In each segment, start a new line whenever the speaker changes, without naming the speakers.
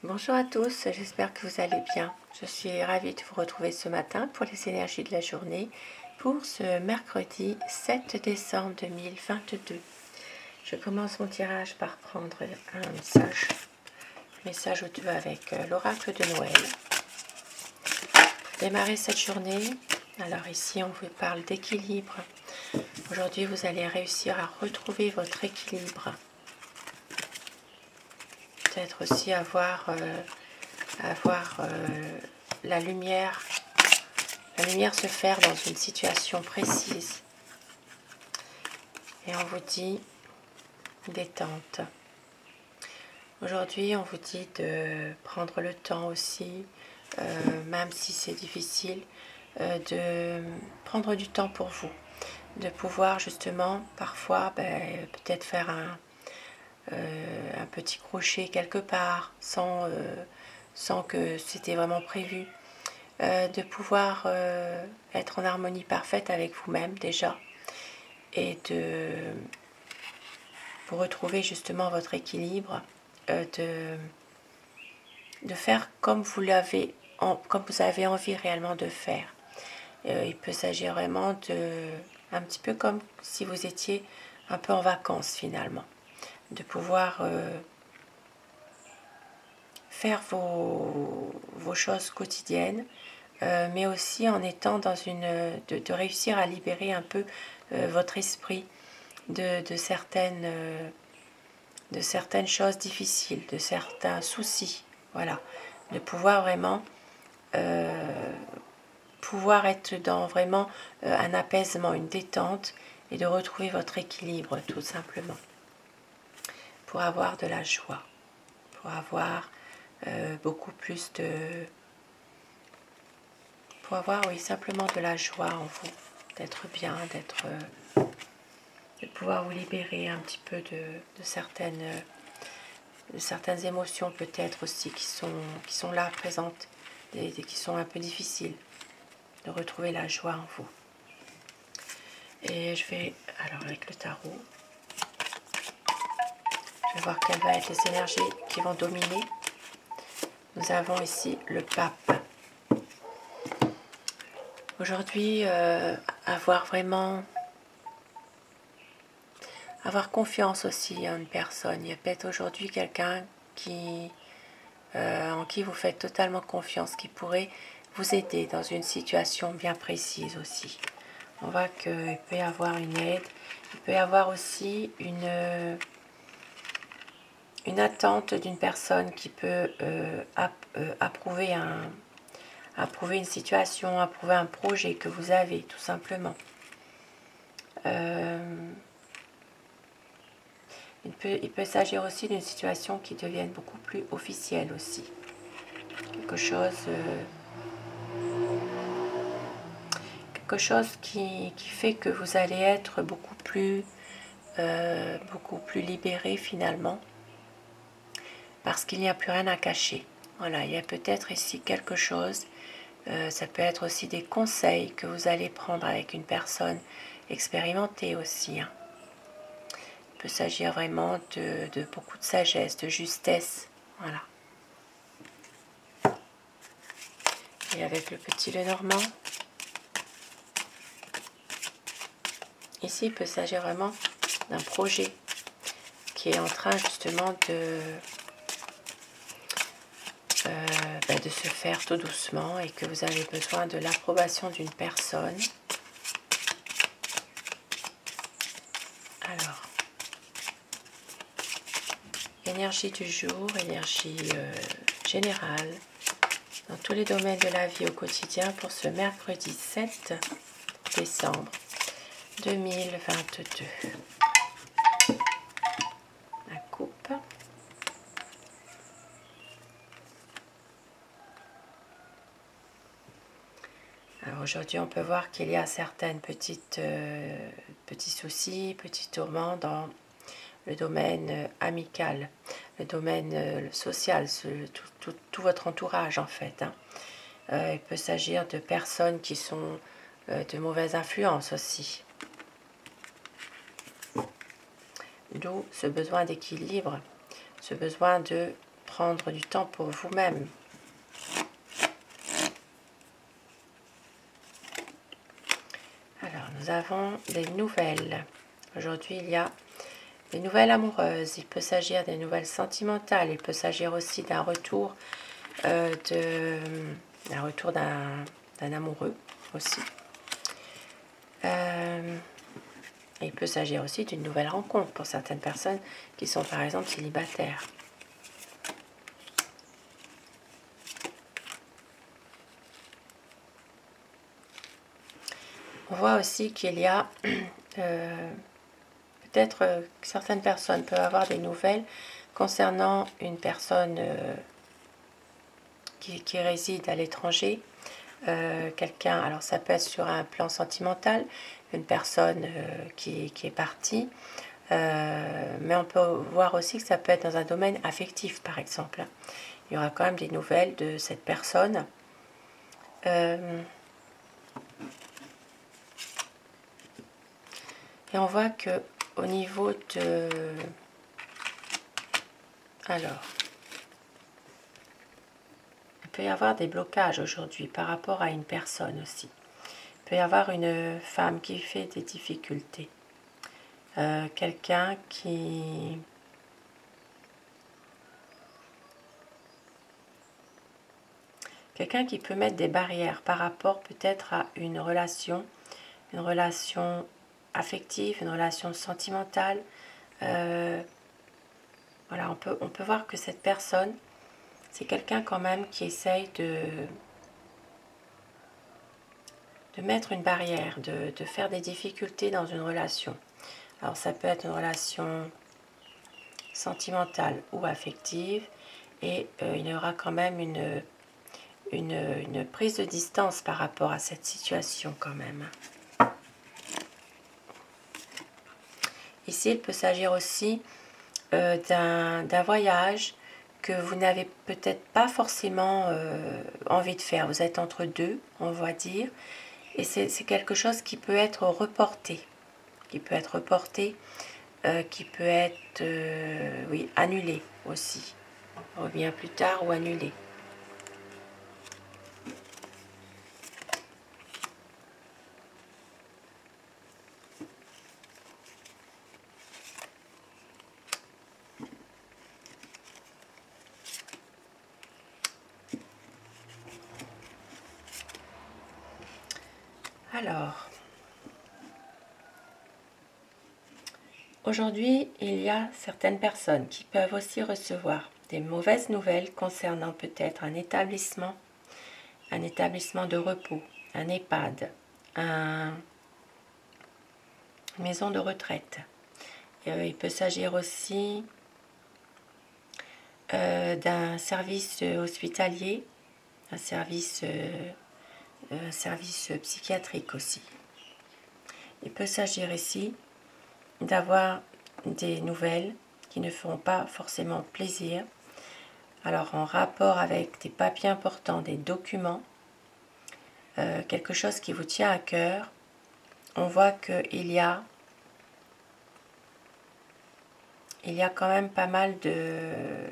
Bonjour à tous, j'espère que vous allez bien. Je suis ravie de vous retrouver ce matin pour les énergies de la journée pour ce mercredi 7 décembre 2022. Je commence mon tirage par prendre un message audio avec l'oracle de Noël. Pour démarrer cette journée, alors ici on vous parle d'équilibre. Aujourd'hui vous allez réussir à retrouver votre équilibre. Peut-être aussi avoir la lumière se faire dans une situation précise. Et on vous dit détente. Aujourd'hui, on vous dit de prendre le temps aussi, même si c'est difficile, de prendre du temps pour vous. De pouvoir justement, parfois, peut-être faire un petit crochet quelque part, sans que c'était vraiment prévu. De pouvoir être en harmonie parfaite avec vous-même déjà et de vous retrouver justement votre équilibre, de faire comme vous avez envie réellement de faire. Il peut s'agir vraiment un petit peu comme si vous étiez un peu en vacances finalement, de pouvoir faire vos choses quotidiennes, mais aussi en étant dans de réussir à libérer un peu votre esprit de certaines choses difficiles, de certains soucis, voilà, de pouvoir vraiment être dans vraiment un apaisement, une détente et de retrouver votre équilibre tout simplement, pour avoir de la joie, pour avoir beaucoup plus pour avoir, oui, simplement de la joie en vous, d'être bien, de pouvoir vous libérer un petit peu de certaines émotions peut-être aussi qui sont là présentes et qui sont un peu difficiles, de retrouver la joie en vous. Et je vais, alors avec le tarot, je vais voir quelles vont être les énergies qui vont dominer. Nous avons ici le pape. Aujourd'hui, avoir confiance aussi en une personne. Il y a peut-être aujourd'hui quelqu'un en qui vous faites totalement confiance, qui pourrait vous aider dans une situation bien précise aussi. On voit qu'il peut y avoir une aide, il peut y avoir aussi une attente d'une personne qui peut approuver une situation, approuver un projet que vous avez, tout simplement. Il peut s'agir aussi d'une situation qui devienne beaucoup plus officielle aussi. Quelque chose qui fait que vous allez être beaucoup plus libéré finalement, parce qu'il n'y a plus rien à cacher. Voilà, il y a peut-être ici quelque chose, ça peut être aussi des conseils que vous allez prendre avec une personne expérimentée aussi, hein. Il peut s'agir vraiment de beaucoup de sagesse, de justesse, voilà. Et avec le petit Lenormand, ici il peut s'agir vraiment d'un projet qui est en train justement de se faire tout doucement et que vous avez besoin de l'approbation d'une personne. Alors, énergie du jour, énergie générale dans tous les domaines de la vie au quotidien pour ce mercredi 7 décembre 2022. La coupe. Alors aujourd'hui, on peut voir qu'il y a certaines petits soucis, petits tourments dans le domaine amical, le domaine social, tout votre entourage en fait, hein. Il peut s'agir de personnes qui sont de mauvaise influence aussi. D'où ce besoin d'équilibre, ce besoin de prendre du temps pour vous-même. Alors, nous avons des nouvelles. Aujourd'hui, il y a des nouvelles amoureuses. Il peut s'agir des nouvelles sentimentales. Il peut s'agir aussi d'un retour d'un amoureux aussi. Il peut s'agir aussi d'une nouvelle rencontre pour certaines personnes qui sont par exemple célibataires. On voit aussi qu'il y a peut-être que certaines personnes peuvent avoir des nouvelles concernant une personne qui réside à l'étranger. Quelqu'un, alors ça peut être sur un plan sentimental, une personne qui est partie, mais on peut voir aussi que ça peut être dans un domaine affectif par exemple. Il y aura quand même des nouvelles de cette personne. Et on voit que au niveau de... Alors, il peut y avoir des blocages aujourd'hui par rapport à une personne aussi. Il peut y avoir une femme qui fait des difficultés. Quelqu'un qui... Quelqu'un qui peut mettre des barrières par rapport peut-être à une relation affective, une relation sentimentale. Voilà, on peut voir que cette personne, c'est quelqu'un quand même qui essaye de mettre une barrière, de faire des difficultés dans une relation. Alors ça peut être une relation sentimentale ou affective, et il y aura quand même une prise de distance par rapport à cette situation quand même. Ici, il peut s'agir aussi d'un voyage que vous n'avez peut-être pas forcément envie de faire. Vous êtes entre deux, on va dire, et c'est quelque chose qui peut être reporté, qui peut être oui, annulé aussi, revient plus tard ou annulé. Alors, aujourd'hui, il y a certaines personnes qui peuvent aussi recevoir des mauvaises nouvelles concernant peut-être un établissement de repos, un EHPAD, une maison de retraite. Il peut s'agir aussi d'un service hospitalier, un service psychiatrique aussi. Il peut s'agir ici d'avoir des nouvelles qui ne feront pas forcément plaisir. Alors en rapport avec des papiers importants, des documents, quelque chose qui vous tient à cœur, on voit qu'il y a quand même pas mal de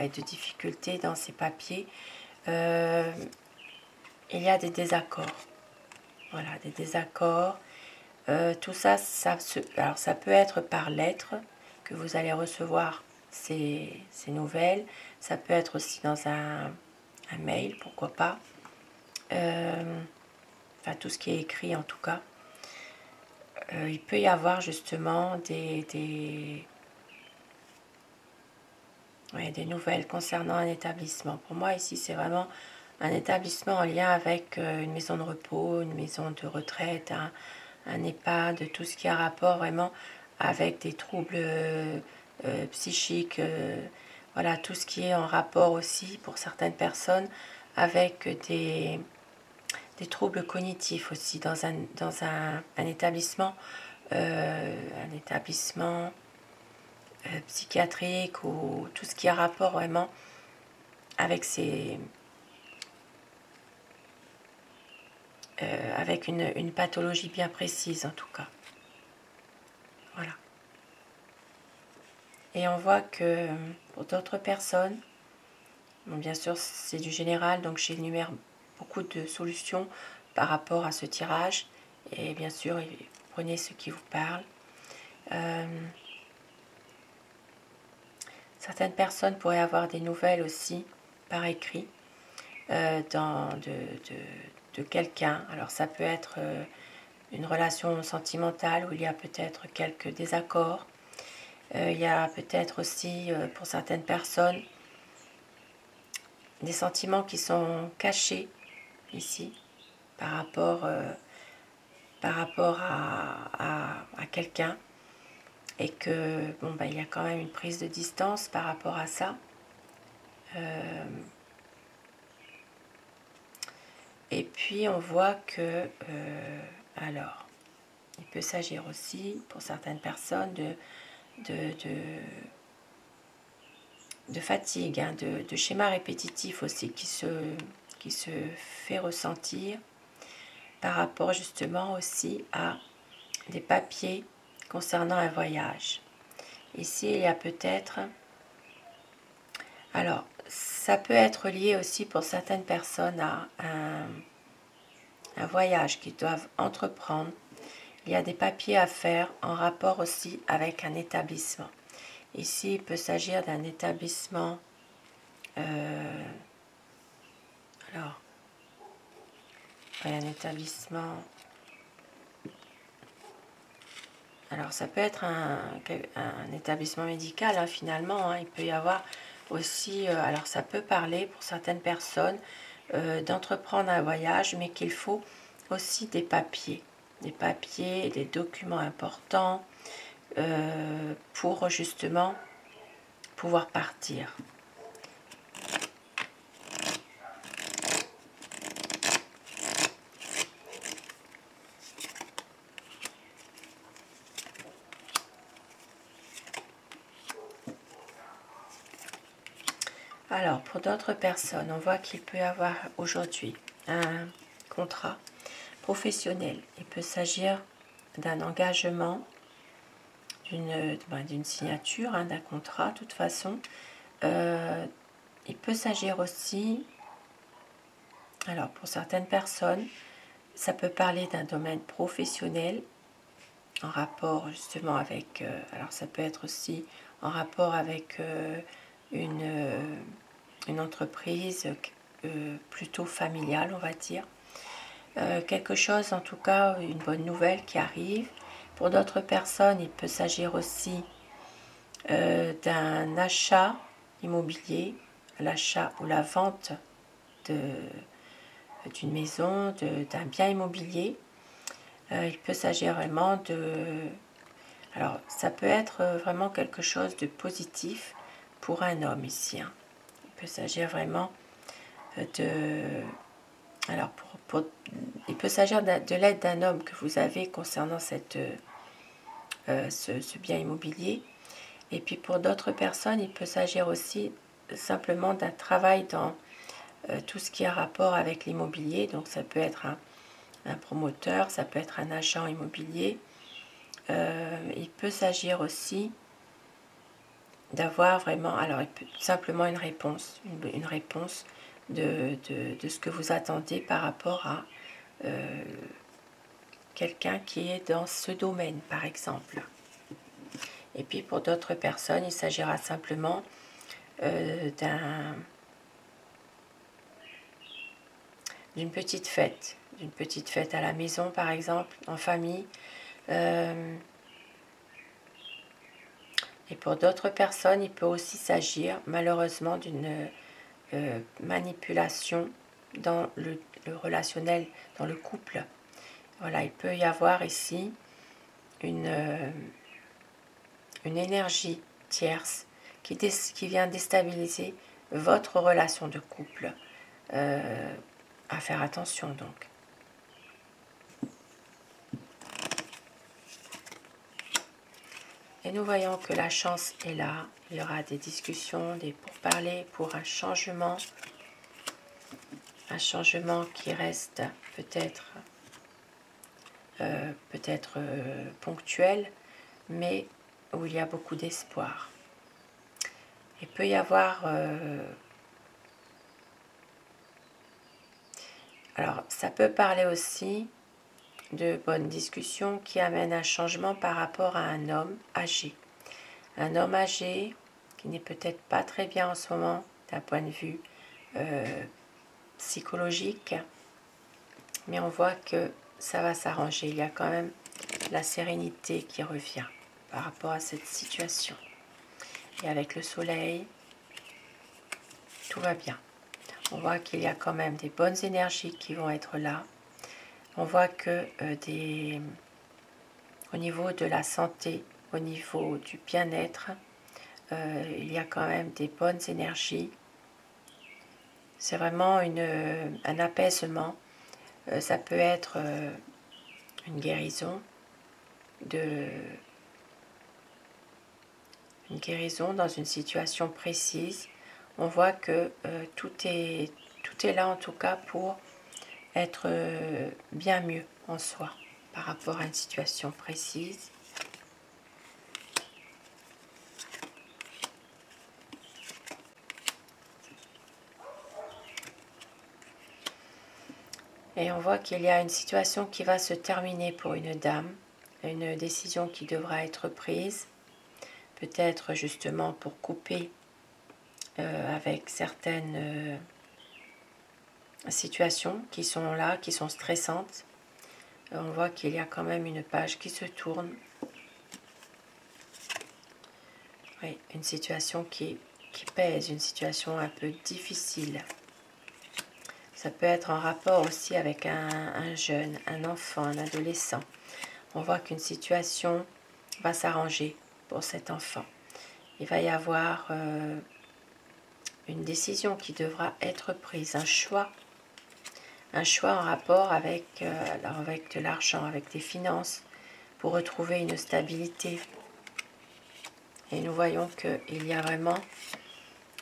difficultés dans ces papiers. Il y a des désaccords. Voilà, des désaccords. Tout ça, alors ça peut être par lettre que vous allez recevoir ces nouvelles. Ça peut être aussi dans un mail, pourquoi pas. Enfin, tout ce qui est écrit en tout cas. Il peut y avoir justement des nouvelles concernant un établissement. Pour moi, ici, c'est vraiment un établissement en lien avec une maison de repos, une maison de retraite, un EHPAD, tout ce qui a rapport vraiment avec des troubles psychiques, voilà, tout ce qui est en rapport aussi pour certaines personnes avec des troubles cognitifs aussi dans un établissement psychiatrique, ou tout ce qui a rapport vraiment avec avec une pathologie bien précise en tout cas. Voilà. Et on voit que pour d'autres personnes, bon, bien sûr c'est du général, donc j'énumère beaucoup de solutions par rapport à ce tirage. Et bien sûr, prenez ce qui vous parle. Certaines personnes pourraient avoir des nouvelles aussi par écrit de quelqu'un. Alors ça peut être une relation sentimentale où il y a peut-être quelques désaccords. Il y a peut-être aussi pour certaines personnes des sentiments qui sont cachés ici par rapport à quelqu'un, et que bon, ben, il y a quand même une prise de distance par rapport à ça. Et puis on voit que alors il peut s'agir aussi pour certaines personnes de fatigue, hein, de schémas répétitifs aussi qui se fait ressentir par rapport justement aussi à des papiers concernant un voyage. Ici, il y a peut-être... Alors, ça peut être lié aussi pour certaines personnes à un voyage qu'ils doivent entreprendre. Il y a des papiers à faire en rapport aussi avec un établissement. Ici, il peut s'agir d'un établissement... alors, un établissement... Alors, ça peut être un établissement médical, hein, finalement. Hein. Il peut y avoir aussi... alors, ça peut parler pour certaines personnes d'entreprendre un voyage, mais qu'il faut aussi des papiers, des documents importants pour justement pouvoir partir. Alors, pour d'autres personnes, on voit qu'il peut y avoir aujourd'hui un contrat professionnel. Il peut s'agir d'un engagement, d'une signature, hein, d'un contrat, de toute façon. Il peut s'agir aussi, alors pour certaines personnes, ça peut parler d'un domaine professionnel en rapport justement avec, alors ça peut être aussi en rapport avec une entreprise plutôt familiale, on va dire. Quelque chose, en tout cas, une bonne nouvelle qui arrive. Pour d'autres personnes, il peut s'agir aussi d'un achat immobilier, l'achat ou la vente d'une maison, d'un bien immobilier. Il peut s'agir vraiment de... Alors, ça peut être vraiment quelque chose de positif pour un homme ici. Hein. Il peut s'agir vraiment de... Alors, il peut s'agir de l'aide d'un homme que vous avez concernant ce bien immobilier. Et puis pour d'autres personnes, il peut s'agir aussi simplement d'un travail dans tout ce qui a rapport avec l'immobilier. Donc ça peut être un promoteur, ça peut être un agent immobilier. Il peut s'agir aussi d'avoir vraiment, alors simplement une réponse de ce que vous attendez par rapport à quelqu'un qui est dans ce domaine, par exemple. Et puis pour d'autres personnes, il s'agira simplement d'une petite fête à la maison, par exemple, en famille. Et pour d'autres personnes, il peut aussi s'agir malheureusement d'une manipulation dans le relationnel, dans le couple. Voilà, il peut y avoir ici une énergie tierce qui vient déstabiliser votre relation de couple. À faire attention donc. Et nous voyons que la chance est là. Il y aura des discussions, des pourparlers pour un changement qui reste peut-être ponctuel, mais où il y a beaucoup d'espoir. Il peut y avoir... alors, ça peut parler aussi de bonnes discussions qui amènent un changement par rapport à un homme âgé. Un homme âgé qui n'est peut-être pas très bien en ce moment d'un point de vue psychologique, mais on voit que ça va s'arranger. Il y a quand même la sérénité qui revient par rapport à cette situation. Et avec le soleil, tout va bien. On voit qu'il y a quand même des bonnes énergies qui vont être là. On voit que au niveau de la santé, au niveau du bien-être, il y a quand même des bonnes énergies. C'est vraiment un apaisement. Ça peut être une guérison, dans une situation précise. On voit que tout est là en tout cas pour être bien mieux en soi par rapport à une situation précise. Et on voit qu'il y a une situation qui va se terminer pour une dame, une décision qui devra être prise, peut-être justement pour couper avec certaines situations qui sont là, qui sont stressantes. On voit qu'il y a quand même une page qui se tourne. Oui, une situation qui pèse, une situation un peu difficile. Ça peut être en rapport aussi avec un jeune, un enfant, un adolescent. On voit qu'une situation va s'arranger pour cet enfant. Il va y avoir une décision qui devra être prise, un choix en rapport avec de l'argent, avec des finances, pour retrouver une stabilité. Et nous voyons qu'il y a vraiment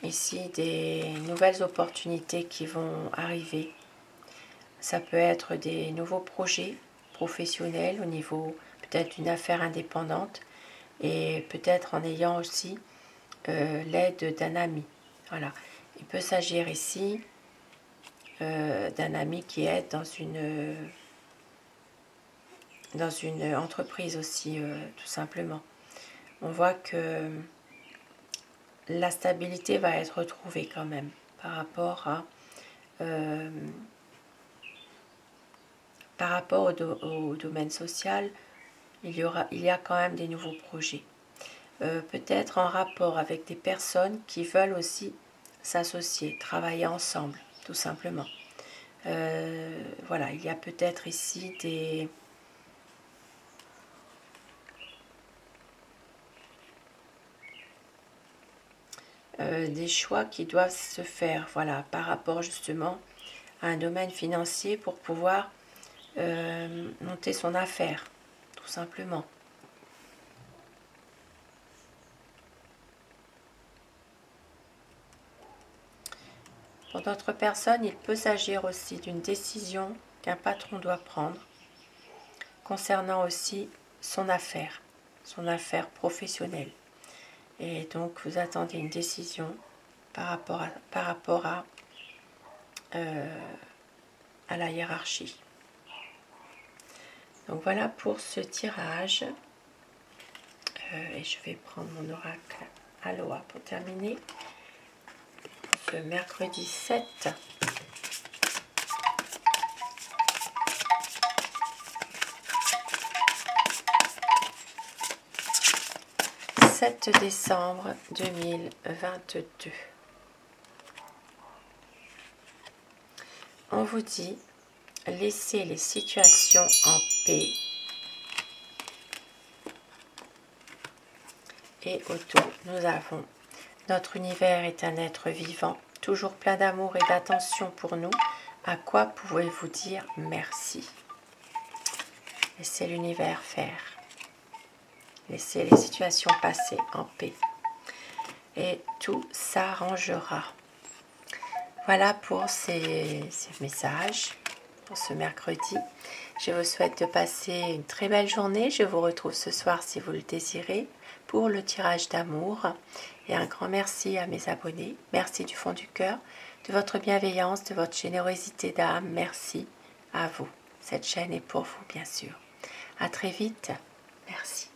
ici des nouvelles opportunités qui vont arriver. Ça peut être des nouveaux projets professionnels au niveau peut-être d'une affaire indépendante et peut-être en ayant aussi l'aide d'un ami. Voilà. Il peut s'agir ici d'un ami qui aide dans une entreprise aussi, tout simplement. On voit que la stabilité va être retrouvée quand même par rapport au domaine social. Il y a quand même des nouveaux projets. Peut-être en rapport avec des personnes qui veulent aussi s'associer, travailler ensemble, tout simplement. Voilà, il y a peut-être ici des choix qui doivent se faire, voilà, par rapport justement à un domaine financier pour pouvoir monter son affaire, tout simplement. Pour d'autres personnes, il peut s'agir aussi d'une décision qu'un patron doit prendre concernant aussi son affaire professionnelle. Et donc, vous attendez une décision par rapport à la hiérarchie. Donc voilà pour ce tirage. Et je vais prendre mon oracle Aloha pour terminer. Ce mercredi 7. « 7 décembre 2022. On vous dit, laissez les situations en paix. Et autour, nous avons notre univers est un être vivant, toujours plein d'amour et d'attention pour nous. À quoi pouvez-vous dire merci? Laissez l'univers faire. Laissez les situations passer en paix. Et tout s'arrangera. Voilà pour ces messages. pour ce mercredi. Je vous souhaite de passer une très belle journée. Je vous retrouve ce soir si vous le désirez pour le tirage d'amour. Et un grand merci à mes abonnés. Merci du fond du cœur, de votre bienveillance, de votre générosité d'âme. Merci à vous. Cette chaîne est pour vous, bien sûr. À très vite. Merci.